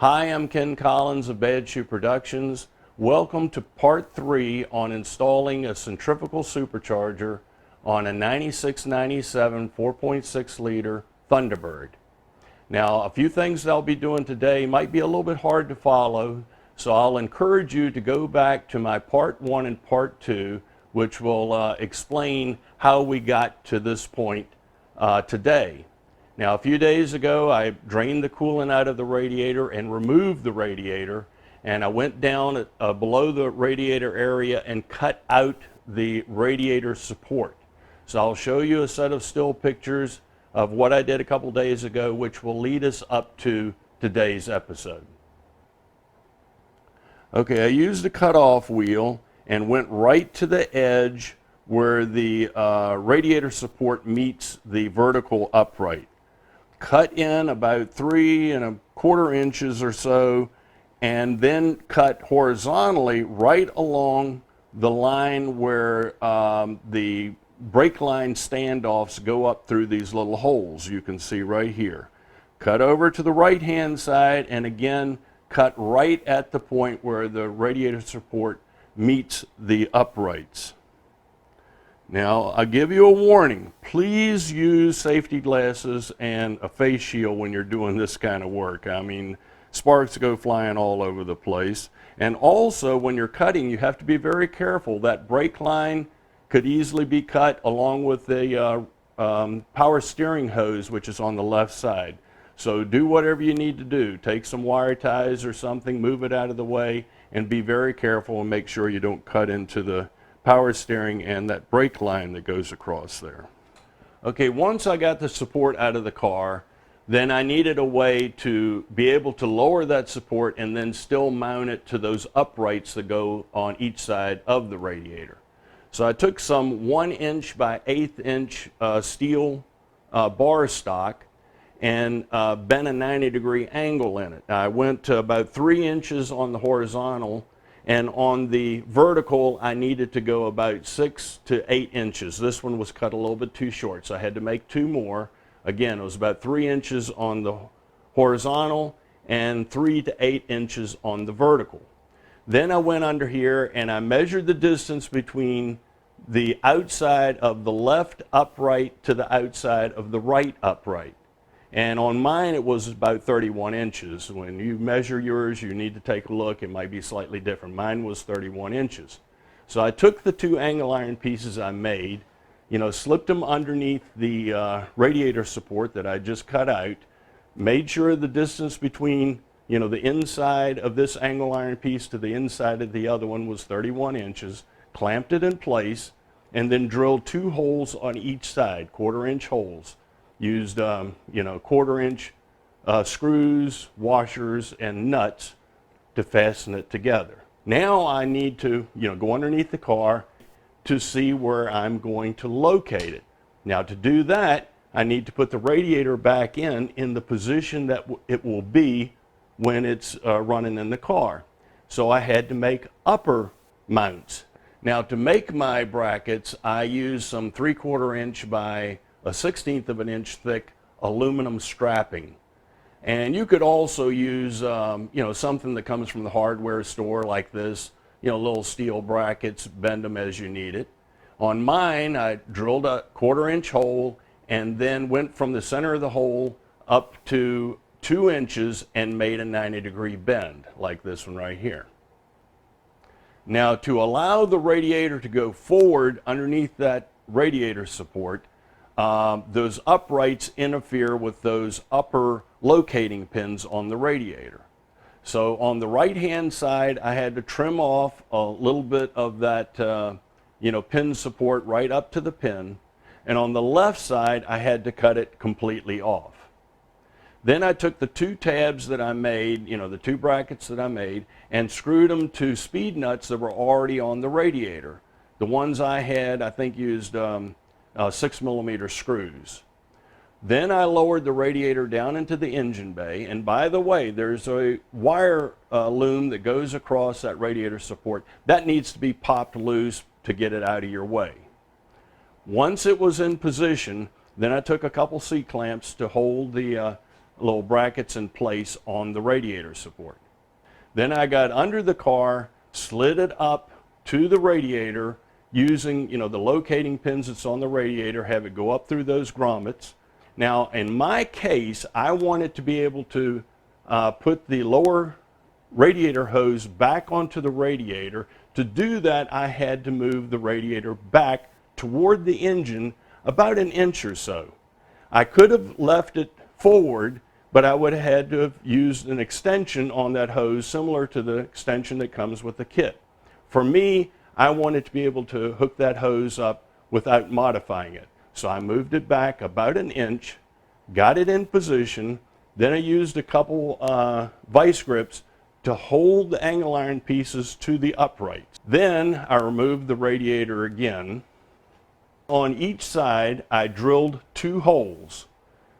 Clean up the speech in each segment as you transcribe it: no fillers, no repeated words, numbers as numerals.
Hi, I'm Ken Collins of Bad Shoe Productions. Welcome to part 3 on installing a centrifugal supercharger on a 9697 4.6 liter Thunderbird. Now, a few things that I'll be doing today might be a little bit hard to follow, so I'll encourage you to go back to my part 1 and part 2, which will explain how we got to this point today. Now, a few days ago, I drained the coolant out of the radiator and removed the radiator, and I went down below the radiator area and cut out the radiator support. So I'll show you a set of still pictures of what I did a couple days ago, which will lead us up to today's episode. Okay, I used a cutoff wheel and went right to the edge where the radiator support meets the vertical upright. Cut in about 3 1/4 inches or so, and then cut horizontally right along the line where the brake line standoffs go up through these little holes you can see right here. Cut over to the right hand side and again cut right at the point where the radiator support meets the uprights. Now, I'll give you a warning. Please use safety glasses and a face shield when you're doing this kind of work. I mean, sparks go flying all over the place. And also, when you're cutting, you have to be very careful. That brake line could easily be cut along with the power steering hose, which is on the left side. So do whatever you need to do. Take some wire ties or something, move it out of the way, and be very careful and make sure you don't cut into the power steering and that brake line that goes across there. Okay, once I got the support out of the car, then I needed a way to be able to lower that support and then still mount it to those uprights that go on each side of the radiator. So I took some 1 inch by 1/8 inch steel bar stock and bent a 90-degree angle in it. I went to about 3 inches on the horizontal, and on the vertical, I needed to go about 6 to 8 inches. This one was cut a little bit too short, so I had to make 2 more. Again, it was about 3 inches on the horizontal and 3 to 8 inches on the vertical. Then I went under here and I measured the distance between the outside of the left upright to the outside of the right upright. And on mine, it was about 31 inches. When you measure yours, you need to take a look. It might be slightly different. Mine was 31 inches. So I took the 2 angle iron pieces I made, slipped them underneath the radiator support that I just cut out, made sure the distance between, the inside of this angle iron piece to the inside of the other one was 31 inches, clamped it in place, and then drilled 2 holes on each side, 1/4 inch holes. Used, 1/4 inch screws, washers, and nuts to fasten it together. Now I need to, go underneath the car to see where I'm going to locate it. Now to do that, I need to put the radiator back in the position that it will be when it's running in the car. So I had to make upper mounts. Now to make my brackets, I used some 3/4 inch by a 1/16 of an inch thick aluminum strapping. And you could also use, something that comes from the hardware store like this, little steel brackets, bend them as you need it. On mine, I drilled a 1/4 inch hole and then went from the center of the hole up to 2 inches and made a 90-degree bend, like this one right here. Now, to allow the radiator to go forward underneath that radiator support, those uprights interfere with those upper locating pins on the radiator. So on the right hand side, I had to trim off a little bit of that pin support right up to the pin, and on the left side I had to cut it completely off. Then I took the 2 tabs that I made, the 2 brackets that I made, and screwed them to speed nuts that were already on the radiator. The ones I had, I think, used 6mm screws. Then I lowered the radiator down into the engine bay, and by the way, there's a wire loom that goes across that radiator support. That needs to be popped loose to get it out of your way. Once it was in position, then I took a couple C-clamps to hold the little brackets in place on the radiator support. Then I got under the car, slid it up to the radiator using, the locating pins that's on the radiator, have it go up through those grommets. Now, in my case, I wanted to be able to put the lower radiator hose back onto the radiator. To do that, I had to move the radiator back toward the engine about an inch or so. I could have left it forward, but I would have had to have used an extension on that hose similar to the extension that comes with the kit. For me, I wanted to be able to hook that hose up without modifying it. So I moved it back about an inch, got it in position, then I used a couple vice grips to hold the angle iron pieces to the uprights. Then I removed the radiator again. On each side, I drilled 2 holes,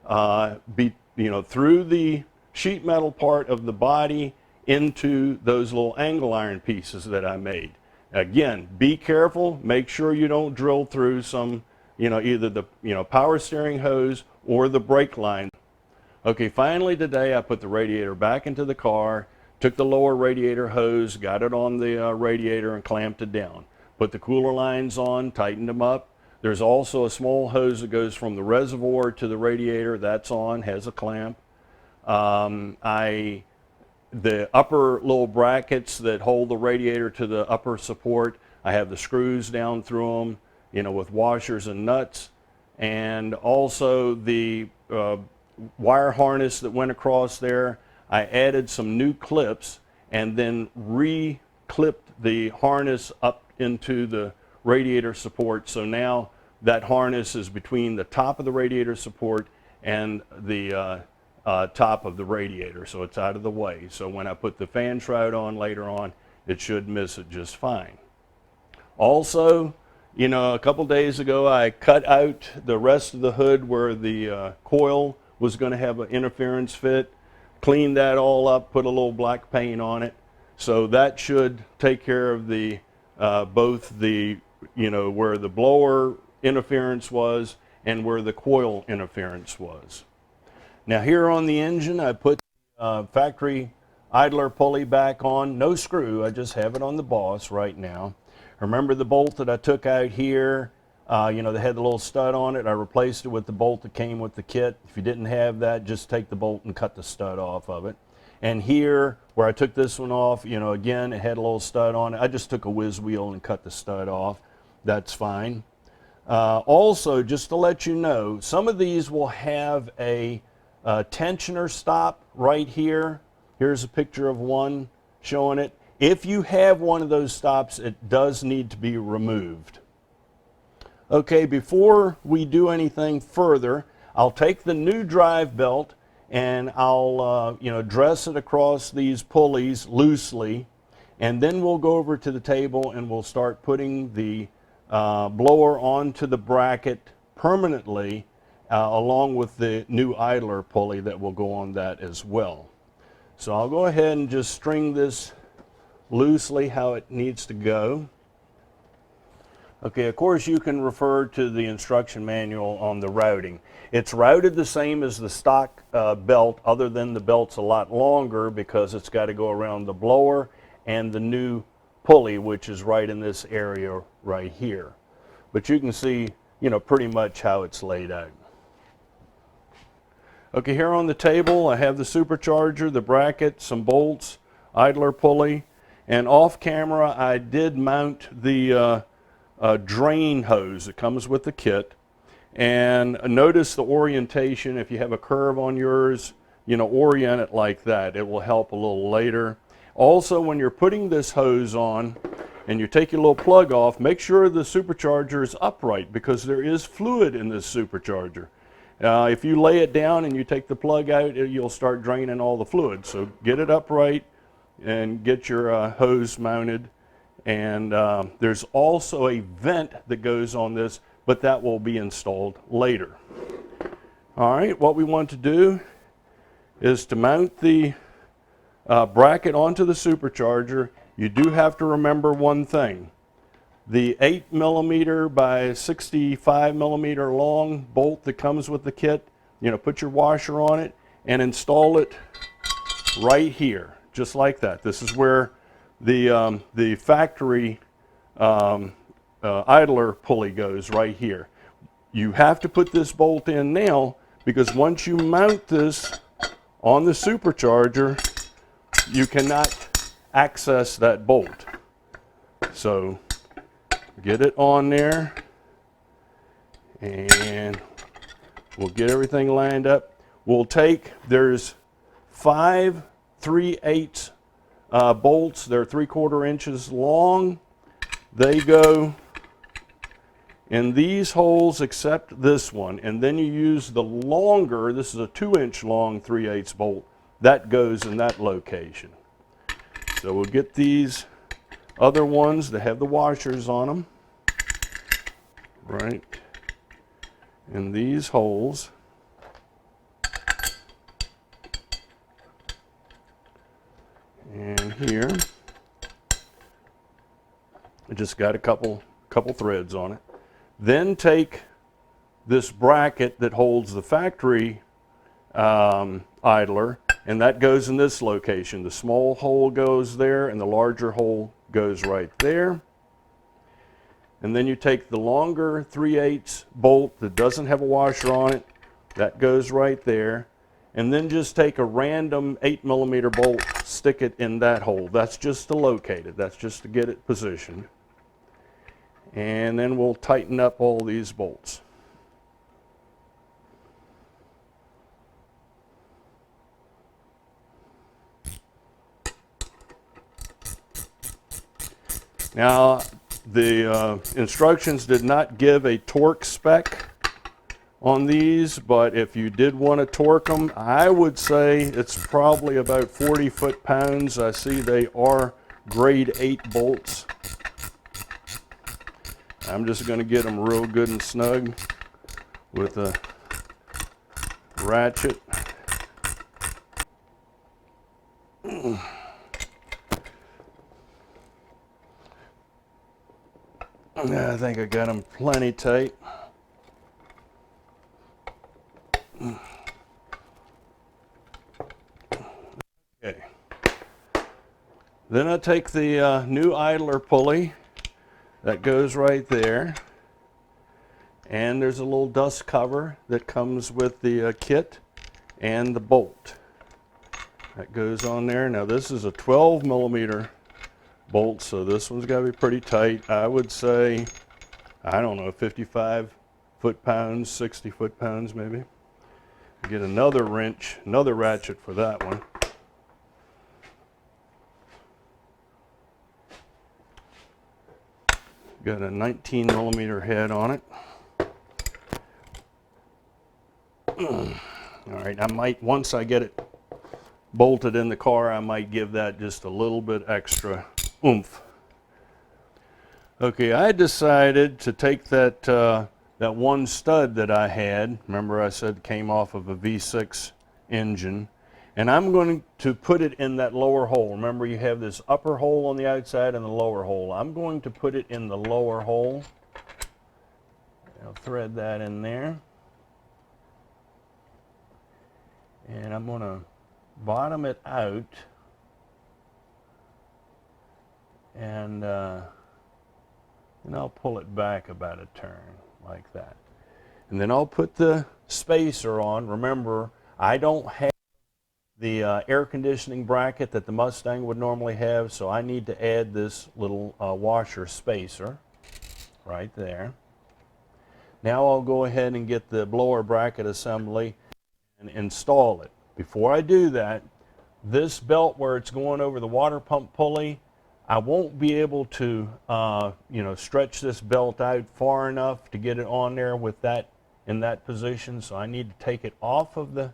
through the sheet metal part of the body into those little angle iron pieces that I made. Again, be careful, make sure you don't drill through some, either the, power steering hose or the brake line. Okay, finally today I put the radiator back into the car, took the lower radiator hose, got it on the radiator and clamped it down. Put the cooler lines on, tightened them up. There's also a small hose that goes from the reservoir to the radiator. That's on, has a clamp. The upper little brackets that hold the radiator to the upper support, I have the screws down through them, with washers and nuts. And also the wire harness that went across there, I added some new clips and then re-clipped the harness up into the radiator support. So now that harness is between the top of the radiator support and the top of the radiator, so it's out of the way. So when I put the fan shroud on later on, it should miss it just fine. Also, a couple days ago I cut out the rest of the hood where the coil was going to have an interference fit, cleaned that all up, put a little black paint on it. So that should take care of the both the where the blower interference was and where the coil interference was. Now here on the engine, I put factory idler pulley back on, no screw, I just have it on the boss right now. Remember the bolt that I took out here, they had the little stud on it, I replaced it with the bolt that came with the kit. If you didn't have that, just take the bolt and cut the stud off of it. And here, where I took this one off, again, it had a little stud on it. I just took a whiz wheel and cut the stud off. That's fine. Also, just to let you know, some of these will have a tensioner stop right here. Here's a picture of one showing it. If you have one of those stops, it does need to be removed. Okay, before we do anything further, I'll take the new drive belt and I'll dress it across these pulleys loosely, and then we'll go over to the table and we'll start putting the blower onto the bracket permanently, along with the new idler pulley that will go on that as well. So I'll go ahead and just string this loosely how it needs to go. Okay, of course you can refer to the instruction manual on the routing. It's routed the same as the stock belt, other than the belt's a lot longer because it's got to go around the blower and the new pulley, which is right in this area right here. But you can see, pretty much how it's laid out. Okay, here on the table I have the supercharger, the bracket, some bolts, idler pulley, and off camera I did mount the drain hose that comes with the kit. And notice the orientation. If you have a curve on yours, orient it like that. It will help a little later. Also, when you're putting this hose on and you take your little plug off, make sure the supercharger is upright because there is fluid in this supercharger. If you lay it down and you take the plug out, you'll start draining all the fluid. So get it upright and get your hose mounted. And there's also a vent that goes on this, but that will be installed later. All right, what we want to do is to mount the bracket onto the supercharger. You do have to remember one thing. The 8mm by 65mm long bolt that comes with the kit, put your washer on it and install it right here, just like that. This is where the factory idler pulley goes, right here. You have to put this bolt in now, because once you mount this on the supercharger, you cannot access that bolt. So get it on there, and we'll get everything lined up. We'll take, there's 5 3/8 bolts. They're 3/4 inches long. They go in these holes except this one, and then you use the longer, this is a 2-inch long 3/8 bolt, that goes in that location. So we'll get these other ones that have the washers on them right in these holes. And here, I just got a couple threads on it. Then take this bracket that holds the factory idler, and that goes in this location. The small hole goes there, and the larger hole goes right there. And then you take the longer 3/8 bolt that doesn't have a washer on it, that goes right there. And then just take a random 8mm bolt, stick it in that hole. That's just to locate it. That's just to get it positioned. And then we'll tighten up all these bolts. Now, the instructions did not give a torque spec on these, but if you did want to torque them, I would say it's probably about 40 foot-pounds. I see they are grade 8 bolts. I'm just going to get them real good and snug with a ratchet. I think I got them plenty tight. Okay. Then I take the new idler pulley that goes right there, and there's a little dust cover that comes with the kit and the bolt that goes on there. Now this is a 12mm bolt, so this one's got to be pretty tight. I would say, I don't know, 55 foot-pounds, 60 foot-pounds maybe. Get another wrench, another ratchet for that one. Got a 19mm head on it. All right, I might, once I get it bolted in the car, I might give that just a little bit extra oomph. Okay, I decided to take that that one stud that I had, remember I said came off of a V6 engine, and I'm going to put it in that lower hole. Remember, you have this upper hole on the outside and the lower hole. I'm going to put it in the lower hole. I'll thread that in there. And I'm going to bottom it out. And I'll pull it back about a turn, like that. And then I'll put the spacer on. Remember, I don't have the air conditioning bracket that the Mustang would normally have, so I need to add this little washer spacer right there. Now I'll go ahead and get the blower bracket assembly and install it. Before I do that, this belt where it's going over the water pump pulley, I won't be able to stretch this belt out far enough to get it on there with that in that position, so I need to take it off of the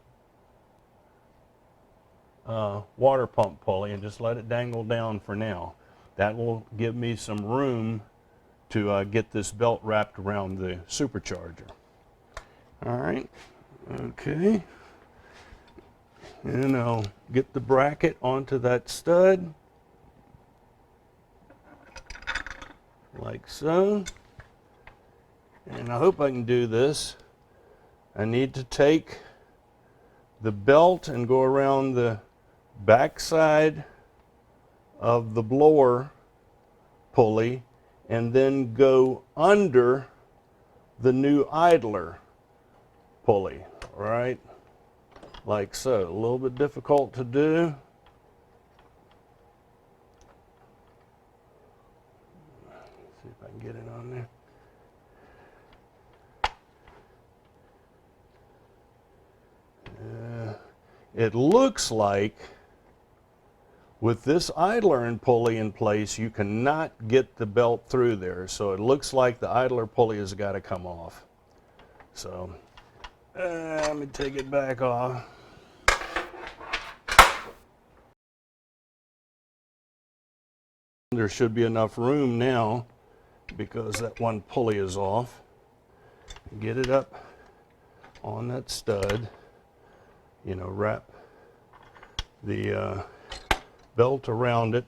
water pump pulley and just let it dangle down for now. That will give me some room to get this belt wrapped around the supercharger. All right, okay. And I'll get the bracket onto that stud, like so. And I hope I can do this. I need to take the belt and go around the backside of the blower pulley and then go under the new idler pulley, right? Like so. A little bit difficult to do. See if I can get it on there. It looks like with this idler and pulley in place, you cannot get the belt through there. So it looks like the idler pulley has got to come off. So let me take it back off. There should be enough room now because that one pulley is off. Get it up on that stud, you know, wrap the belt around it.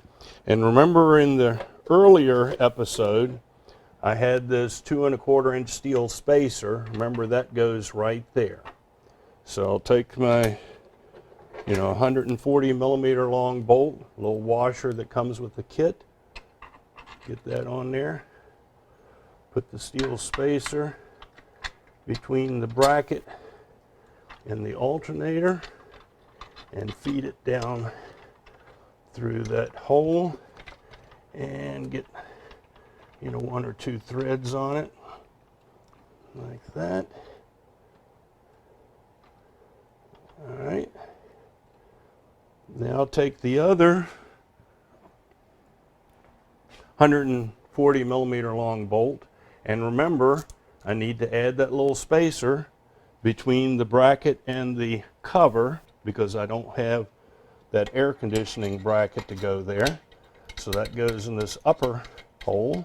And remember in the earlier episode, I had this 2 1/4 inch steel spacer. Remember that goes right there. So I'll take my, 140 millimeter long bolt, a little washer that comes with the kit. Get that on there. Put the steel spacer between the bracket and the alternator and feed it down through that hole and get 1 or 2 threads on it like that. All right, now take the other 140 millimeter long bolt, and remember I need to add that little spacer between the bracket and the cover because I don't have that air conditioning bracket to go there. So that goes in this upper hole.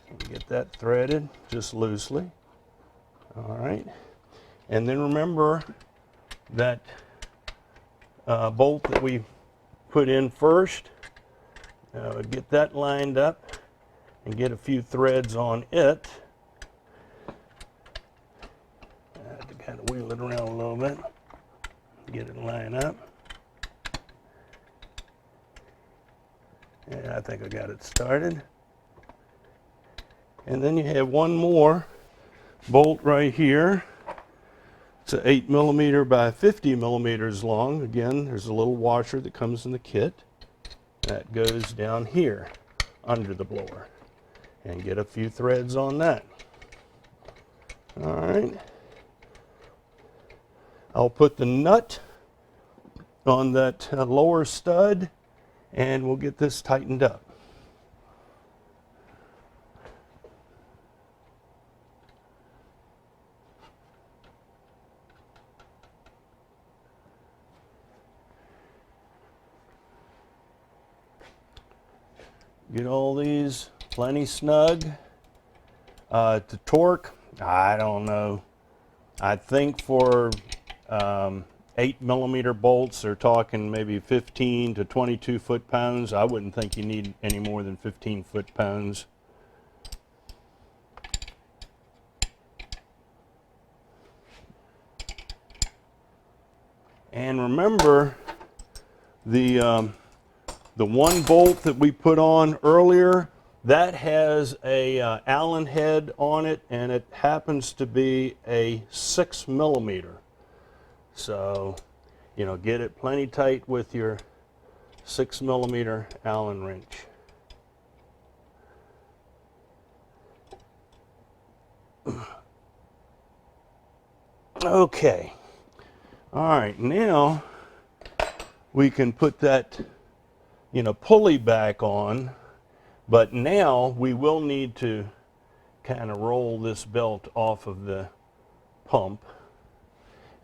And get that threaded just loosely. All right. And then remember that bolt that we put in first. Get that lined up and get a few threads on it. I have to kind of wheel it around a little bit. Get it lined up. Yeah, I think I got it started. And then you have one more bolt right here. It's an 8 millimeter by 50 millimeters long. Again, there's a little washer that comes in the kit. That goes down here under the blower. And get a few threads on that. All right. I'll put the nut on that lower stud and we'll get this tightened up. Get all these plenty snug. To torque, I don't know. I think for 8 millimeter bolts, they're talking maybe 15 to 22 foot-pounds. I wouldn't think you need any more than 15 foot-pounds. And remember, the one bolt that we put on earlier, that has a Allen head on it, and it happens to be a 6 millimeter. So, get it plenty tight with your 6 millimeter Allen wrench. Okay. All right, now we can put that, pulley back on, but now we will need to kind of roll this belt off of the pump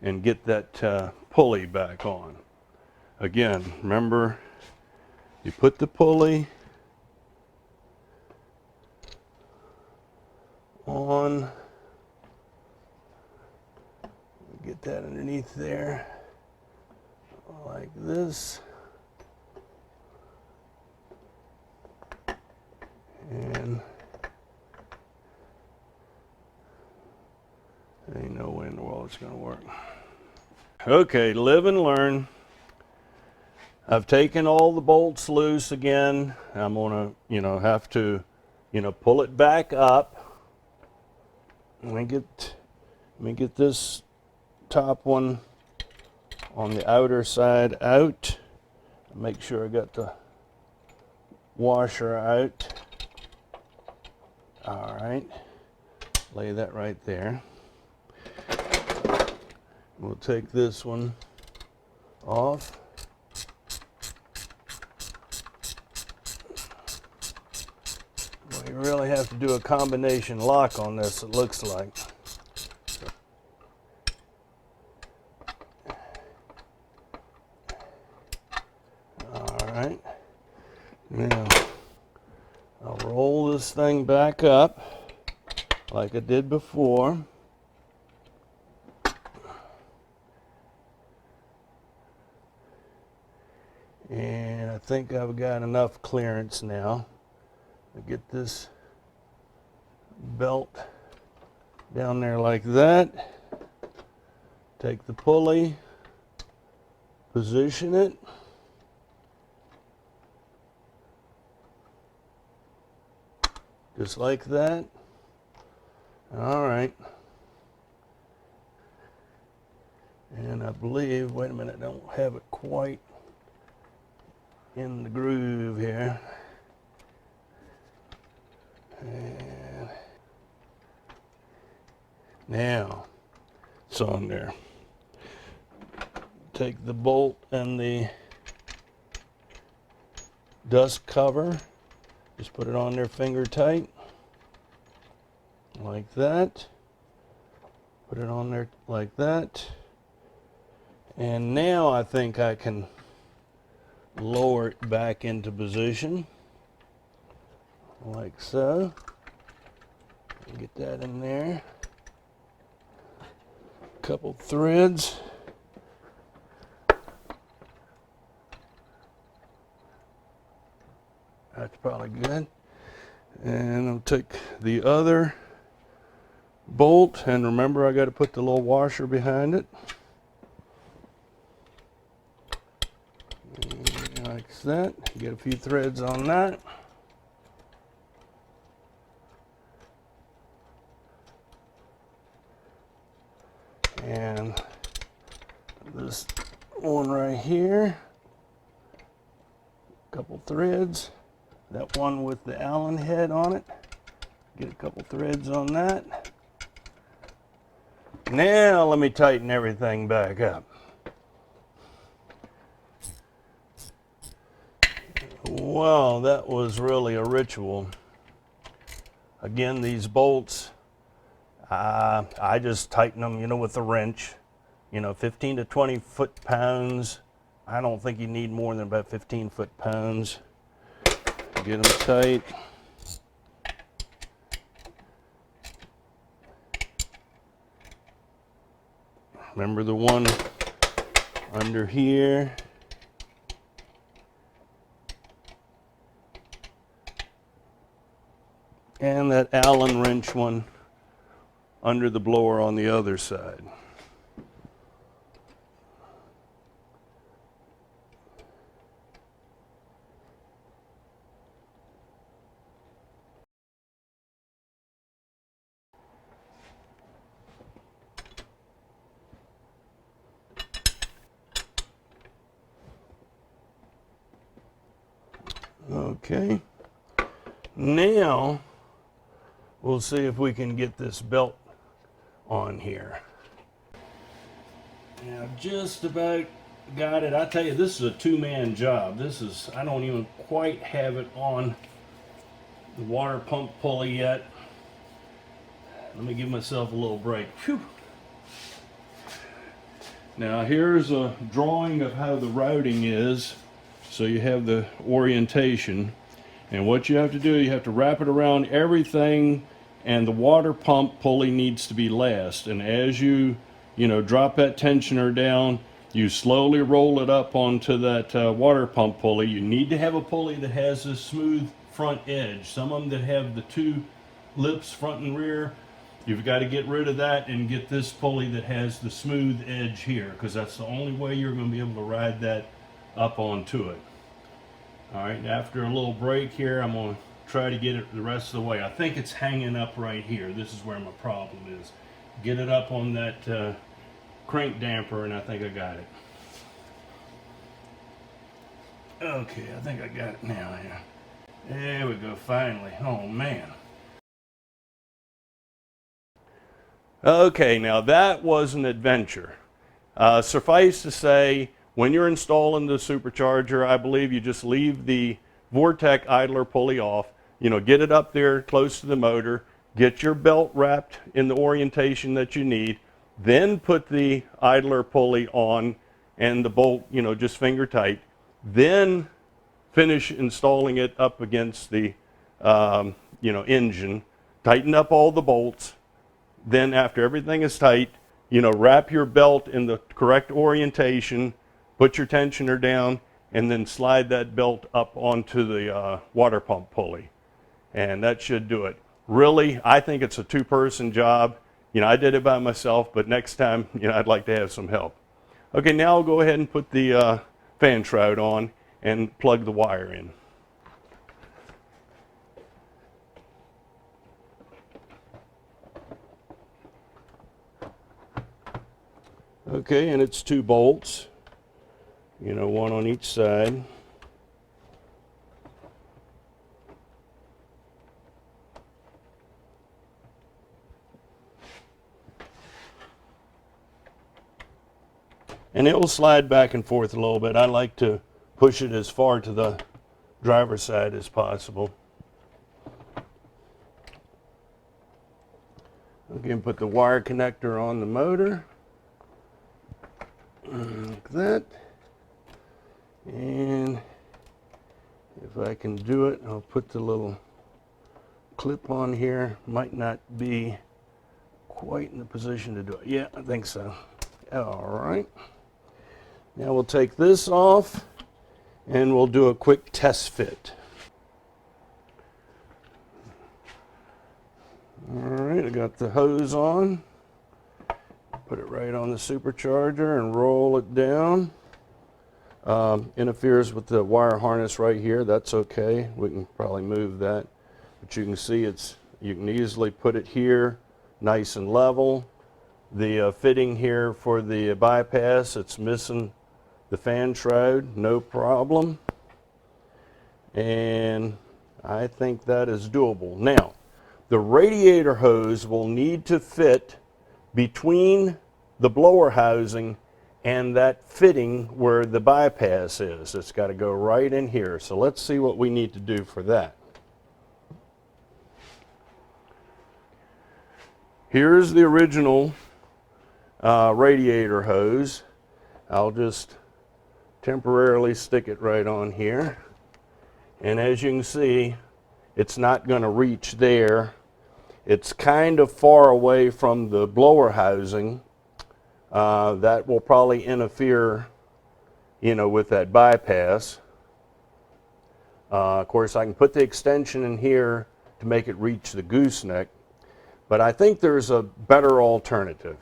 and get that pulley back on. Again, remember, you put the pulley on, get that underneath there like this, and there ain't no way in the world it's going to work. Okay, live and learn. I've taken all the bolts loose again. I'm gonna, have to, pull it back up. Let me get this top one on the outer side out. Make sure I got the washer out. All right, lay that right there. We'll take this one off. We really have to do a combination lock on this, it looks like. Alright, now I'll roll this thing back up like I did before. And I think I've got enough clearance now to get this belt down there like that. Take the pulley, position it. Just like that. All right. And I believe, wait a minute, I don't have it quite in the groove here. And now it's on there. Take the bolt and the dust cover, just put it on there finger tight like that. Put it on there like that. And now I think I can lower it back into position like so. Get that in there. A couple threads. That's probably good. And I'll take the other bolt, and remember I got to put the little washer behind it. And like that. Get a few threads on that. And this one right here, a couple threads, that one with the Allen head on it, get a couple threads on that. Now let me tighten everything back up. Well, that was really a ritual. Again, these bolts, I just tighten them, with a wrench, 15 to 20 foot-pounds. I don't think you need more than about 15 foot-pounds. Get them tight. Remember the one under here. And that Allen wrench one under the blower on the other side. Okay, now we'll see if we can get this belt on here. Now, just about got it. I tell you, this is a two-man job. I don't even quite have it on the water pump pulley yet. Let me give myself a little break. Whew. Now, here's a drawing of how the routing is, so you have the orientation. And what you have to do, you have to wrap it around everything, and the water pump pulley needs to be last. And as you drop that tensioner down, you slowly roll it up onto that water pump pulley. You need to have a pulley that has a smooth front edge. Some of them that have the two lips, front and rear, You've got to get rid of that and get this pulley that has the smooth edge here, because that's the only way you're going to be able to ride that up onto it. All right, after a little break here, I'm going to try to get it the rest of the way. I think it's hanging up right here. This is where my problem is. Get it up on that crank damper, and I think I got it. Okay, I think I got it now. Yeah. There we go, finally. Oh, man. Okay, now that was an adventure. Suffice to say, when you're installing the supercharger, I believe you just leave the Vortec idler pulley off. You know, get it up there close to the motor, get your belt wrapped in the orientation that you need, then put the idler pulley on and the bolt, you know, just finger tight. Then finish installing it up against the, you know, engine. Tighten up all the bolts. Then after everything is tight, you know, wrap your belt in the correct orientation, put your tensioner down, and then slide that belt up onto the water pump pulley. And that should do it. Really, I think it's a two-person job. You know, I did it by myself, but next time, you know, I'd like to have some help. Okay, now I'll go ahead and put the fan shroud on and plug the wire in. Okay, and it's 2 bolts, you know, 1 on each side. And it will slide back and forth a little bit. I like to push it as far to the driver's side as possible. Again, put the wire connector on the motor. Like that. And if I can do it, I'll put the little clip on here. Might not be quite in the position to do it. Yeah, I think so. All right. Now we'll take this off and we'll do a quick test fit. All right, I got the hose on. Put it right on the supercharger and roll it down. Interferes with the wire harness right here. That's okay. We can probably move that. But you can see you can easily put it here, nice and level. The fitting here for the bypass, it's missing the fan shroud, no problem. And I think that is doable. Now, the radiator hose will need to fit between the blower housing and that fitting where the bypass is. It's got to go right in here. So let's see what we need to do for that. Here's the original radiator hose. I'll just temporarily stick it right on here. And as you can see, it's not going to reach there. It's kind of far away from the blower housing. That will probably interfere, you know, with that bypass. Of course, I can put the extension in here to make it reach the gooseneck, but I think there's a better alternative.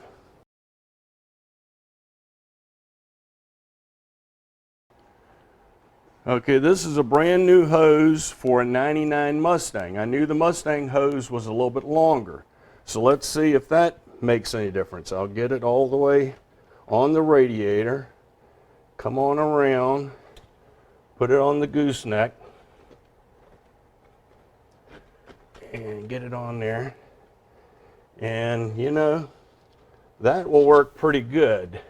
Okay, this is a brand new hose for a '99 Mustang. I knew the Mustang hose was a little bit longer. So let's see if that makes any difference. I'll get it all the way on the radiator, come on around, put it on the gooseneck, and get it on there. And you know, that will work pretty good.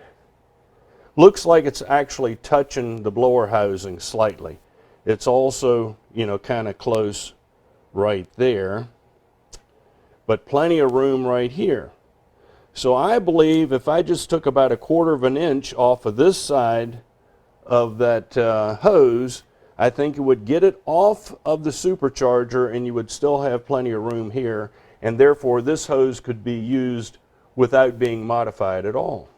Looks like it's actually touching the blower housing slightly. It's also, you know, kind of close right there, but plenty of room right here. So I believe if I just took about 1/4 of an inch off of this side of that hose, I think it would get it off of the supercharger and you would still have plenty of room here, and therefore this hose could be used without being modified at all,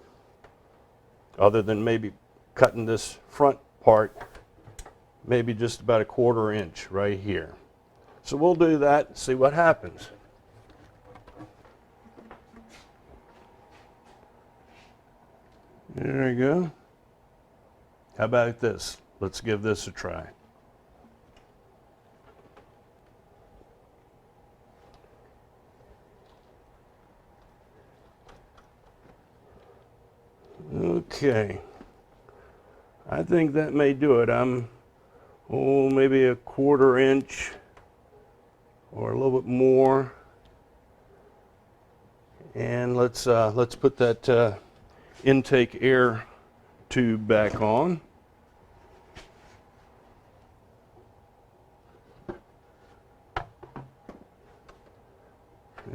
other than maybe cutting this front part maybe just about 1/4 inch right here. So we'll do that and see what happens. There we go. How about this? Let's give this a try. Okay. I think that may do it. I'm, maybe a 1/4 inch or a little bit more. And let's put that intake air tube back on.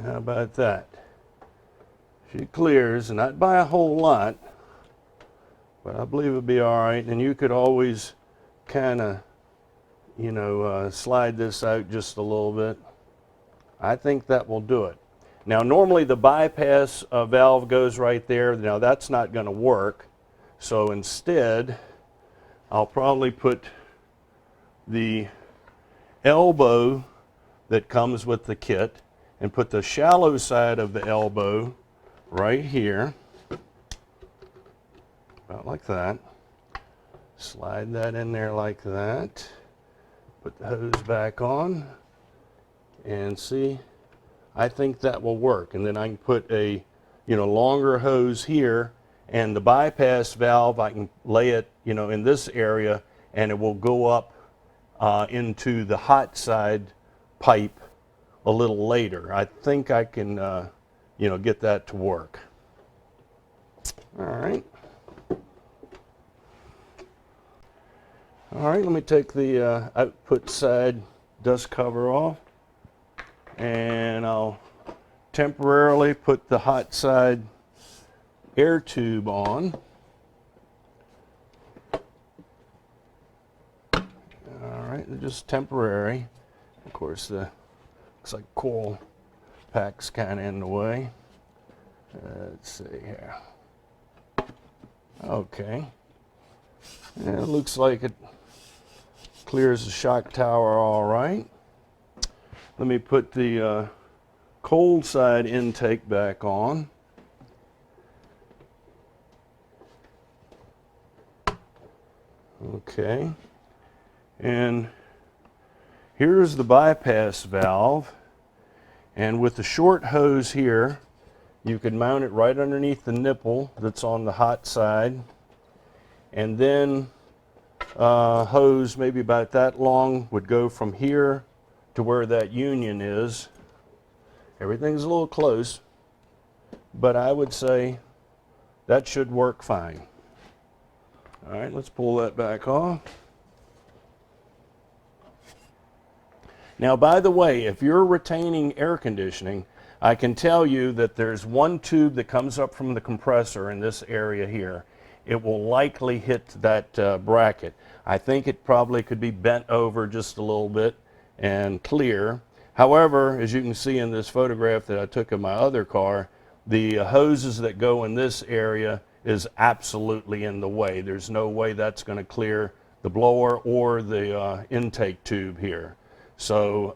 How about that? She clears, not by a whole lot, but I believe it'll be all right. And you could always kind of, you know, slide this out just a little bit. I think that will do it. Now, normally the bypass valve goes right there. Now, that's not going to work. So instead, I'll probably put the elbow that comes with the kit and put the shallow side of the elbow right here, about like that. Slide that in there like that. Put the hose back on and see, I think that will work. And then I can put a, you know, longer hose here, and the bypass valve, I can lay it, you know, in this area, and it will go up into the hot side pipe a little later. I think I can, you know, get that to work. All right. All right, let me take the output side dust cover off, and I'll temporarily put the hot side air tube on. All right, just temporary. Of course, the looks like coil pack's kind of in the way. Let's see here. Okay. And it looks like it clears the shock tower all right. Let me put the cold side intake back on. Okay. And here's the bypass valve. And with the short hose here, you can mount it right underneath the nipple that's on the hot side. And then hose maybe about that long would go from here to where that union is. Everything's a little close, but I would say that should work fine. All right, let's pull that back off. Now, by the way, if you're retaining air conditioning, I can tell you that there's one tube that comes up from the compressor in this area here. It will likely hit that bracket. I think it probably could be bent over just a little bit and clear. However, as you can see in this photograph that I took of my other car, the hoses that go in this area is absolutely in the way. There's no way that's going to clear the blower or the intake tube here. So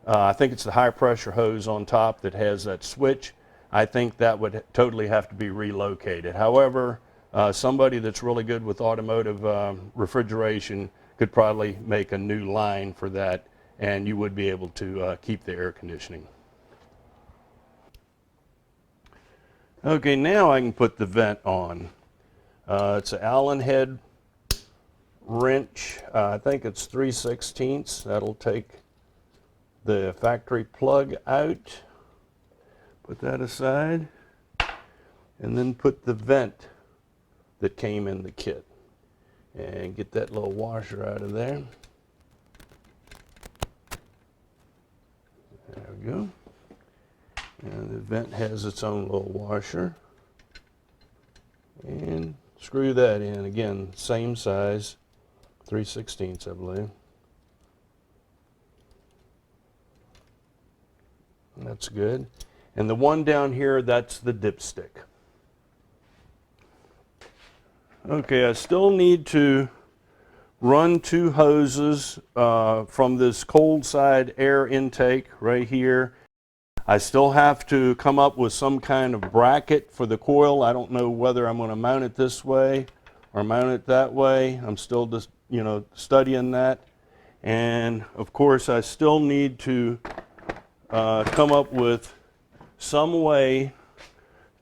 I think it's the high pressure hose on top that has that switch. I think that would totally have to be relocated. However, somebody that's really good with automotive refrigeration could probably make a new line for that, and you would be able to keep the air conditioning. Okay, now I can put the vent on. It's an Allen head wrench. I think it's 3/16. That'll take the factory plug out. Put that aside, and then put the vent that came in the kit. And get that little washer out of there. There we go. And the vent has its own little washer. And screw that in. Again, same size, 3/16, I believe. That's good. And the one down here, that's the dipstick. Okay, I still need to run two hoses from this cold side air intake right here. I still have to come up with some kind of bracket for the coil. I don't know whether I'm going to mount it this way or mount it that way. I'm still just, studying that. And of course, I still need to come up with some way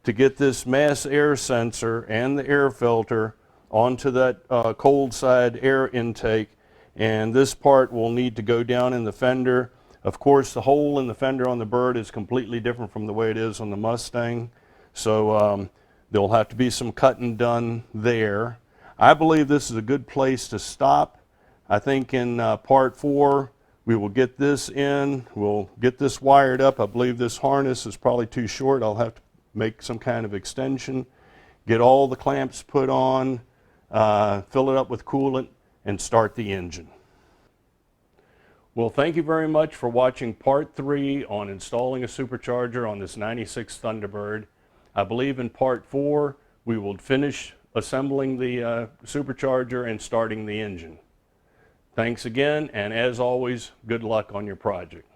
to get this mass air sensor and the air filter onto that cold side air intake. And this part will need to go down in the fender. Of course, the hole in the fender on the Bird is completely different from the way it is on the Mustang. So there'll have to be some cutting done there. I believe this is a good place to stop. I think in part 4, we will get this in. We'll get this wired up. I believe this harness is probably too short. I'll have to make some kind of extension, get all the clamps put on, fill it up with coolant, and start the engine. Well, thank you very much for watching part 3 on installing a supercharger on this 96 Thunderbird. I believe in part 4 we will finish assembling the supercharger and starting the engine. Thanks again, and as always, good luck on your project.